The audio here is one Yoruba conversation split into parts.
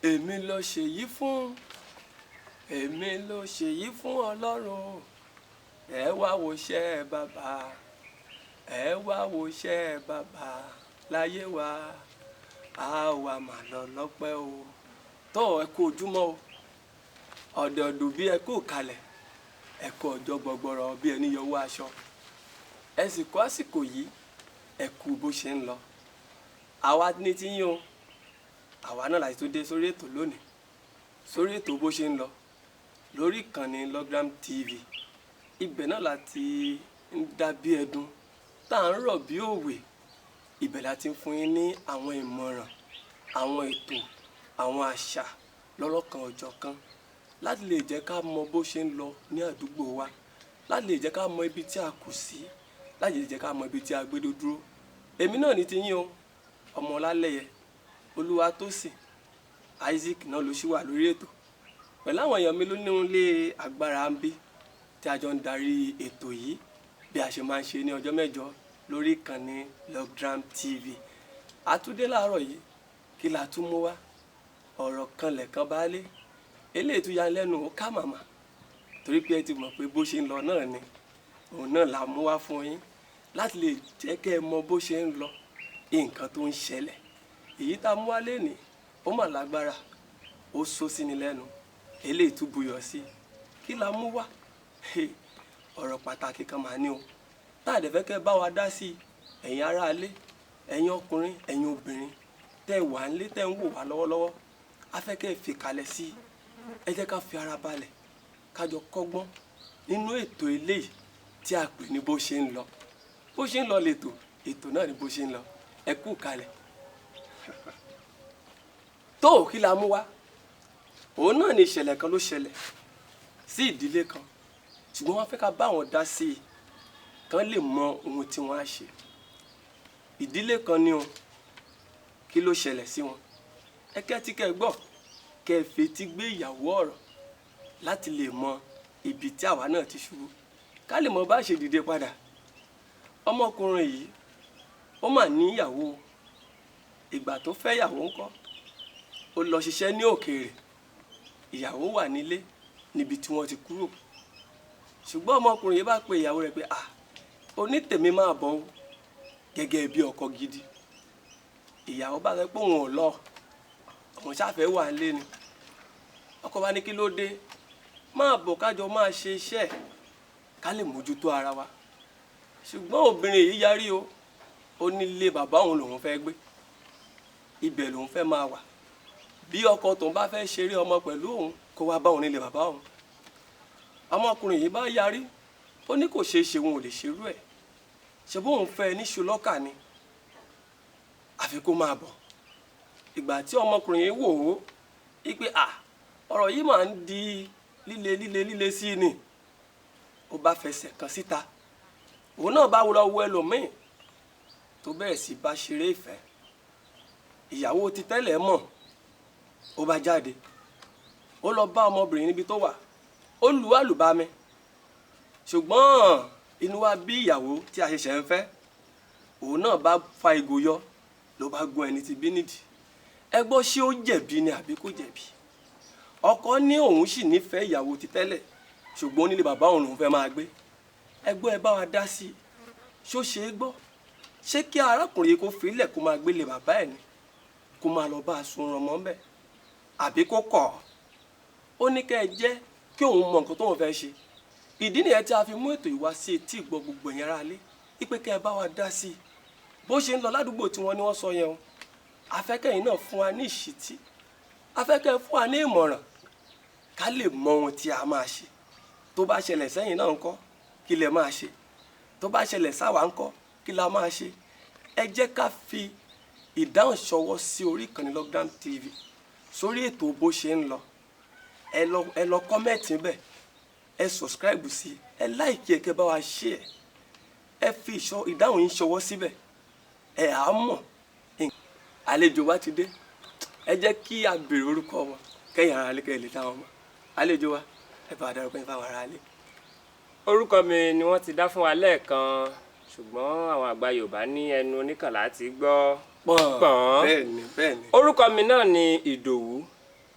èmi ló ṣèyí fún èmi ló ṣèyí fún Ọlọ́run ẹ wá wo iṣẹ́ bàbá ẹ wá wo iṣẹ́ bàbá láyé wa a wà mà lọ lọ́pẹ́ o tó ẹ kú ojúmọ́ o ọ̀dọ̀ọ̀dù bí ẹ kú kalẹ̀ ẹ kú ọjọ́ gbọgbọrọ bí ẹni yọwọ́ aṣọ ẹ sì kú àsìkò yìí ẹ kú bó ṣe ń lọ àwa ní tí yín o àwa náà láti tó dé sórí ètò lónìí sórí ètò bó ṣe ń lọ lórí ìkànnì Logram TV ibẹ̀ náà láti ń dá bí ẹdun tá à ń rọ̀ bí òwe ibẹ̀ láti ń fún yín ní àwọn ìmọ̀ràn àwọn ètò àwọn àṣà lọ́lọ́kan ọ̀jọ̀kan láti lè jẹ́ ká mọ bó ṣe ń lọ ní àdúgbò wa láti lè jẹ́ ká mọ ibi tí a kù sí láti lè jẹ́ ká mọ ibi tí a gbé dúró èmi náà ní ti yín o ọmọ Ọlálẹ́yẹ Olúwatósìn Isaac náà ló ṣì wà lórí ètò pẹ̀lú àwọn èèyàn mi ló ní ilé agbára ń bí tí a jọ ń darí ètò yìí bí a ṣe máa ń ṣe ní ọjọ́ mẹ́jọ lórí ìkànnì Logram TV àtúndé láàárọ̀ yìí kí la tún mú wá ọ̀rọ̀ kan lẹ̀kan baálé eléyìí tó ya lẹ́nu ó ká màmá torí pé ẹ ti mọ̀ pé bó ṣe ń lọ náà ni òun náà la mú wá fún yín láti lè jẹ́ kẹ́ ẹ mọ bó ṣe ń lọ nǹkan tó ń ṣẹlẹ̀ èyí tá a mú wá lénìí ó mà lágbára ó sọ sí ni lẹ́nu eléyìí tún buyọ̀ sí kí la mú wá ọ̀rọ̀ pàtàkì kan mà ní o tá a dẹ̀ fẹ́ kẹ́ ẹ bá wa dá sí ẹ̀yin aráalé ẹ̀yin ọkùnrin ẹ̀yin obìnrin tẹ́ ẹ wà nílé tẹ́ ẹ ń wò wá lọ́wọ́lọ́wọ́ a fẹ́ kẹ́ ẹ fi kalẹ̀ sí ẹ jẹ́ ká fi ara balẹ̀ ká jọ kọ́gbọ́n nínú ètò eléyìí tí a pè ní bó ṣe ń lọ bó ṣe ń lọ lètò ètò náà ni bó ṣe ń lọ ẹ kú kalẹ̀ tó kí la mú wá òun náà ni ìṣẹ̀lẹ̀ kan ló ṣẹlẹ̀ sí ìdílé kan ṣùgbọ́n wọ́n fẹ́ ká bá wọn dá sí i kán lè mọ ohun tí wọ́n á ṣe ìdílé kan ni o kí ló ṣẹlẹ̀ sí wọn ẹ kẹ́tí kẹ́ gbọ́ kẹ́ fetí gbé ìyàwó ọ̀rọ̀ láti lè mọ ibi tí àwa náà ti ṣubú ká lè mọ bá ṣe dìde padà ọmọkùnrin yìí ó mà ní ìyàwó ìgbà tó fẹ́ ìyàwó ńkọ́ ó lọ ṣiṣẹ́ ní òkèèrè ìyàwó wà nílé níbi tí wọ́n ti kúrò ṣùgbọ́n ọmọkùnrin yìí bá pe ìyàwó rẹ̀ pé onítèmi máa bọ̀ ó gẹ́gẹ́ bí ọkọ gidi ìyàwó bá rẹ̀ pé òun ò lọ òun ṣàfẹ́ wà nílé ni ọkọ bá ní kí ló dé máa bọ̀ kájọ máa ṣe iṣẹ́ ká lè mójútó ara wa ṣùgbọ́n obìnrin yìí yarí o ó nílé bàbá òun lòun fẹ́ gbé ibẹ̀ lòun fẹ́ máa wà bí ọkọ tóun bá fẹ́ ṣeré ọmọ pẹ̀lú òun kó wá bá òun nílé bàbá òun ọmọkùnrin yìí bá yarí ó ní kò ṣeé ṣe òun ò lè ṣerú ẹ̀ ṣe bóun fẹ́ níṣu lọ́kà ni àfi kó máa bọ̀ ìgbà tí ọmọkùnrin yìí wò ó wípé ọ̀rọ̀ yìí máa ń di líle sí ni ó bá fẹsẹ̀ kan síta òun náà bá lọ wo ẹlòmíì tó bẹ̀rẹ̀ sí bá ṣeré ìfẹ́ ìyàwó ti tẹ́lẹ̀ mọ̀ ó bá jáde ó lọ bá ọmọbìnrin níbi tó wà ó lù àlùbami ṣùgbọ́n inú wa bí ìyàwó tí a ṣẹ̀ṣẹ̀ ń fẹ́ òun náà bá fa ìgò yọ ló bá gún ẹni tí bí nídìí ẹ gbọ́ ṣé ó jẹ̀bi ni àbí kò jẹ̀bi ọkọ ní òun sì nífẹ̀ẹ́ ìyàwó ti tẹ́lẹ̀ ṣùgbọ́n onílé bàbá òun lòun fẹ́ máa gbé ẹ gbọ́ ẹ bá wa dá sí i ṣó ṣe é gbọ́ ṣé kí arákùnrin yìí kó filẹ̀ kó máa gbélé bàbá ẹ̀ ni kó máa lọ bá a sun ọmọ ń bẹ̀ àbí kó kọ̀ ó ní kẹ́ ẹ jẹ́ kí òun mọ nǹkan tóun fẹ́ ṣe ìdí nìyẹn tí a fi mú ètò ìwá sí etí ìgbọ́ gbogbo ẹ̀yin ará ilé wípé kẹ́ ẹ bá wa dá sí i bó ṣe ń lọ ládùúgbò tí wọ́n ní wọ́n sọ yẹn o afẹ́kẹ́yìn náà fún wa ní ìṣítí afẹ́kẹ́ fún wa ní ìmọ̀ràn ká lè mọ ohun tí a máa ṣe tó bá ṣẹlẹ̀ sẹ́yìn náà ńkọ́ kí lẹ máa ṣe tó bá ṣẹlẹ̀ sáwà ńkọ́ kí la máa ṣe ẹ jẹ́ ká fi ìdáhùn ṣọwọ́ sí orí ìkànnì Logram TV sórí ètò bó ṣe ń lọ ẹ lọ kọ́mẹ̀tì bẹ́ẹ̀ ẹ sọ̀scribe sí ẹ láìkí ẹ kẹ́ bá wa ṣe ẹ fi ìdáhùn yín ṣọwọ́ síbẹ̀ ẹ á mọ̀ àlejò wa ti dé ẹ jẹ́ kí a béèrè orúkọ wọn kẹ́yìn ara lé kẹ́yìn lè táwọn mọ̀ àlejò wa ẹ bá dárúkọ yín fáwọn ará lé. orúkọ mi ni wọ́n ti dá fún wa lẹ́ẹ̀kan ṣùgbọ́n àwọn àgbà Yorùbá ní ẹnu oníkànlá ti gbọ́ pọ̀n. bẹ́ẹ̀ni bẹ́ẹ̀ni. orúkọ mi náà ni Ìdòwú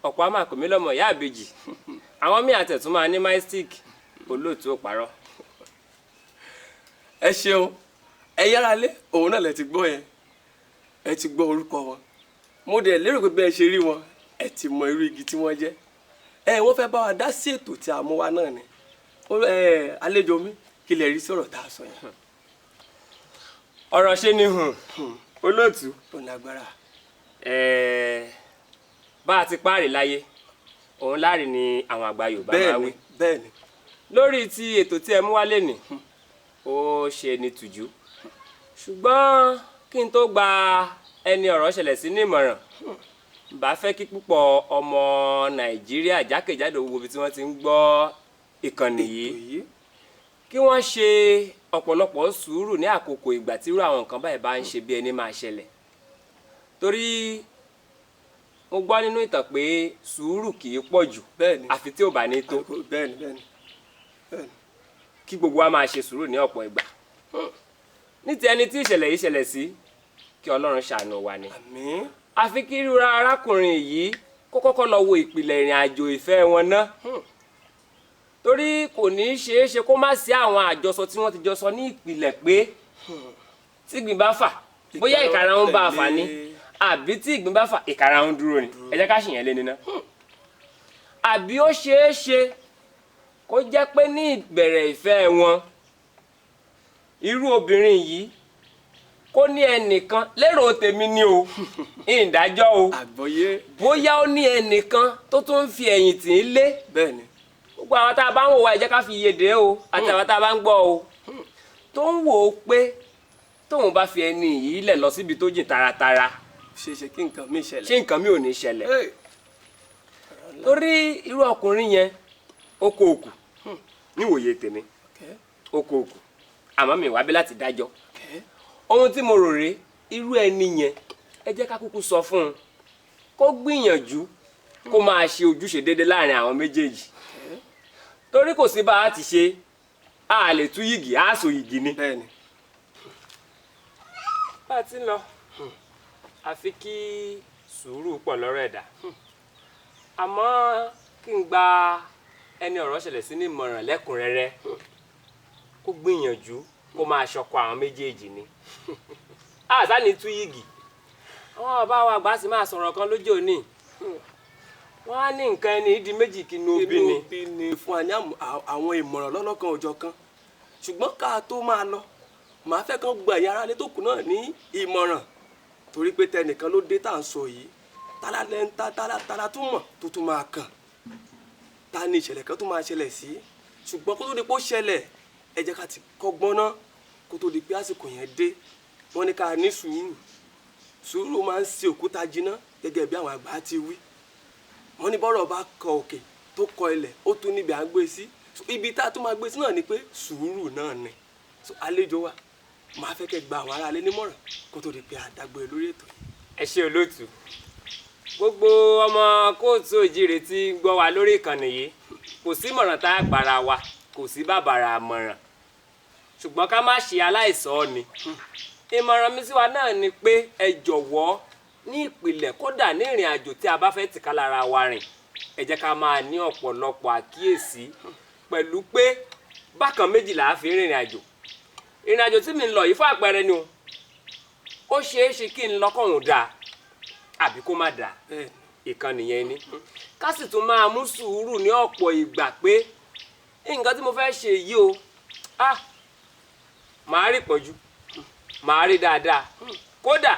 ọ̀pọ̀ á máa pè mí lọ́mọ ìyá àbèjì àwọn míì àtẹ̀tún máa ní mystic olóòtú ò parọ́. ẹ ṣeun ẹ yára lé òun náà lẹ ti gbọ́ yẹn ẹ ti gbọ́ orúkọ wọn mo dẹ̀ lérò pé bẹ́ẹ̀ ṣe rí wọn ẹ ti mọ irú igi tí wọ́n jẹ́ wọ́n fẹ́ bá wa dá sí ètò tí a mú wa náà ni àlejò mi kí lè rí sọ̀rọ̀ tá a sọ yẹn. ọ̀rọ̀ ṣe ni olóòtú ó lágbára. bá a ti páàrí láyé òun láàrin ni àwọn àgbà Yorùbá máa wí. bẹ́ẹ̀ni lórí ti ètò tí ẹ mú wálé ni ó ṣe ni tùjú ṣùgbọ́n kí n tó gba ẹni ọ̀rọ̀ ṣẹlẹ̀ sí ní ìmọ̀ràn bá fẹ́ kí púpọ̀ ọmọ Nàìjíríà jákèjádò gbogbo tí wọ́n ti ń gbọ́ ìkànnì yìí kí wọ́n ṣe ọ̀pọ̀lọpọ̀ sùúrù ní àkókò ìgbà tí irú àwọn nǹkan báyìí bá ń ṣe bí ẹni máa ṣẹlẹ̀ torí mo gbọ́ nínú ìtàn pé sùúrù kì í pọ̀ jù àfi tí ò bá ní tó bẹ́ẹ̀ni kí gbogbo wa máa ṣe sùúrù ní ọ̀pọ̀ ìgbà ní ti ẹni tí ìṣẹ̀lẹ̀ yìí ṣẹlẹ̀ sí kí Ọlọ́run ṣàánú wa ni àmín àfi kí irú arákùnrin yìí kó kọ́kọ́ lọ wo ìpìlẹ̀ ìrìn àjò ìfẹ́ wọn náà torí kò ní í ṣeé ṣe kó má sí àwọn àjọsọ tí wọ́n ti jọ sọ ní ìpìlẹ̀ pé tí ìgbín bá fà bóyá ìkarahun bá fà ní àbí tí ìgbín bá fà ìkarahun dúró ni ẹ jẹ́ ká ṣìyẹn lé níná àbí ó ṣeé ṣe kó jẹ́ pé ní ìbẹ̀rẹ̀ ìfẹ́ wọn irú obìnrin yìí kó ní ẹnìkan lérò tèmi ni o ìdájọ́ o àgbọ́yé bóyá ó ní ẹnìkan tó tún ń fi ẹ̀yìn tì í lé bẹ́ẹ̀ni gbogbo àwọn tá a bá ń wò wá ẹ jẹ́ ká fi iye dé o àti àwọn tá a bá ń gbọ́ o tó ń wò ó pé tóun bá fi ẹni yìí lẹ̀ lọ síbi tó jìn taratara ṣe kí nǹkan mi ṣẹlẹ̀ ṣé nǹkan mi ò ní ṣẹlẹ̀ torí irú ọkùnrin yẹn ó kó òkú níwòye tèmi ó kó òkú àmọ́ mi wá bí láti dájọ́ ohun tí mo rò rèé irú ẹni yẹn ẹ jẹ́ ká kúkú sọ fún un kó gbìyànjú kó máa ṣe ojúṣe déédéé láàrin àwọn méjèèjì torí kò sí bá a ti ṣe a lè tú yìgì a so yìgì ni. bẹ́ẹ̀ni bá a ti ń lọ àfi kí sùúrù pọ̀ lọ́rọ̀ ẹ̀dá àmọ́ kí n gba ẹni ọ̀rọ̀ ṣẹlẹ̀ sí ní ìmọ̀ràn lẹ́kùnrẹ́rẹ́ kó gbìyànjú kó máa ṣọkọ àwọn méjèèjì ni àṣà ní tú yìgì àwọn bàbá wa àgbà sì máa sọ̀rọ̀ kan lójú òní wọ́n á ní nǹkan ẹni ìdí méjì kí inú òbí ni fún wa ní àwọn ìmọ̀ràn lọ́lọ́kan òjọ̀ kan ṣùgbọ́n ká tó máa lọ màá fẹ́ kán gba ìyá aráalé tó kù náà ní ìmọ̀ràn torí pé tẹnìkan ló dé tá à ń sọ yìí tálá tó mọ̀ tó tún máa kàn ta ni ìṣẹ̀lẹ̀ kan tó máa ṣẹlẹ̀ sí ṣùgbọ́n kó tó di pé ó ṣẹlẹ̀ ẹ jẹ́ ká ti kọ́gbọ́n náà kó tó di pé àsìkò yẹn dé wọ́n ní ká ní sùúrù máa ń ṣe òkúta jiná gẹ́gẹ́ bí àwọn àgbà ti wí wọ́n ní bọ́rọ̀ bá kọ òkè tó kọ ilẹ̀ ó tún níbi à ń gbé sí ibi tá a tún máa gbé sí náà ni pé sùúrù náà ni àlejò wa máa fẹ́ kẹ́ gba àwọn aráalé nímọ̀ràn kó tó di pé àdàgbé lórí ètò yìí. ẹ ṣé olóòtú gbogbo ọmọ kóòtù òjìrè tí ń gbọ́ wa lórí ìkànnì yìí kò sí ìmọ̀ràn tá a gbára wa kò sí bàbàrà àmọ̀ràn ṣùgbọ́n ká má ṣe aláìsọ ni ìmọ̀ràn mi sí wa náà ni pé ẹ jọ̀wọ́ ní ìpìlẹ̀ kódà ní ìrìn àjò tí a bá fẹ́ tìka lára wa rìn ẹ jẹ́ ká máa ní ọ̀pọ̀lọpọ̀ àkíyèsí pẹ̀lú pé bákan méjì là á fi rìnrìn àjò ìrìn àjò tí mi ń lọ yìí fún àpẹẹrẹ ni o ó ṣeé ṣe kí n lọ́kọ̀ọ̀hún dáa àbí kó má dáa ìkan nìyẹn ni ká sì tún máa mú sùúrù ní ọ̀pọ̀ ìgbà pé nǹkan tí mo fẹ́ ṣe yìí o màá rí ìpọ́njú màá rí dáadáa kódà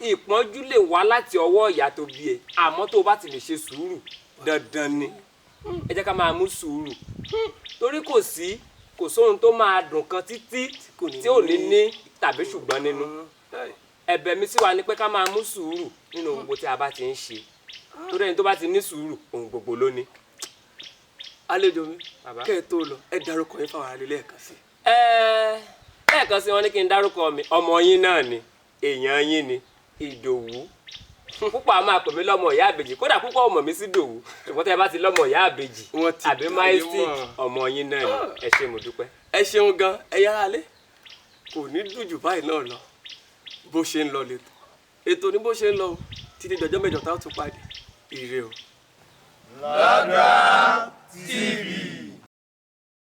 ìpọ́njú lè wá láti ọwọ́ ìyá tó bí ẹ àmọ́ tó o bá ti lè ṣe sùúrù dandan ni ẹ jẹ́ ká máa mú sùúrù torí kò sóhun tó máa dùn kan títí tí ò ní ní tàbí ṣùgbọ́n nínú ẹ̀bẹ̀ mi sí wa ni pé ká máa mú sùúrù nínú gbogbo tí a bá ti ń ṣe torí ẹni tó bá ti ní sùúrù ohun gbogbo ló ní. àlejò mi kẹ́ ẹ tó lọ ẹ dárúkọ yín fáwọn aráalé lẹ́ẹ̀kan sí. lẹ́ẹ̀kan sí wọn ní kí n dárúkọ mi ọmọ yín náà ni èèyàn yín ni Ìdòwú púpọ̀ a máa pè mí lọ́mọ ìyá àbèjì kódà púpọ̀ ọmọ mi sí Dòwú ṣùgbọ́n tẹ́ ẹ bá ti lọ́mọ ìyá àbèjì àbí mystic ọmọ yín náà ni ẹ ṣé mo dúpẹ́. ẹ ṣeun gan ẹ yára lé kò ní dùn jù báyìí náà lọ bó ṣe ń lọ lẹ́tọ̀ ètò ní bó ṣe ń lọ títí dọjọ́ mẹ́jọ tá a tún pàdé ire o.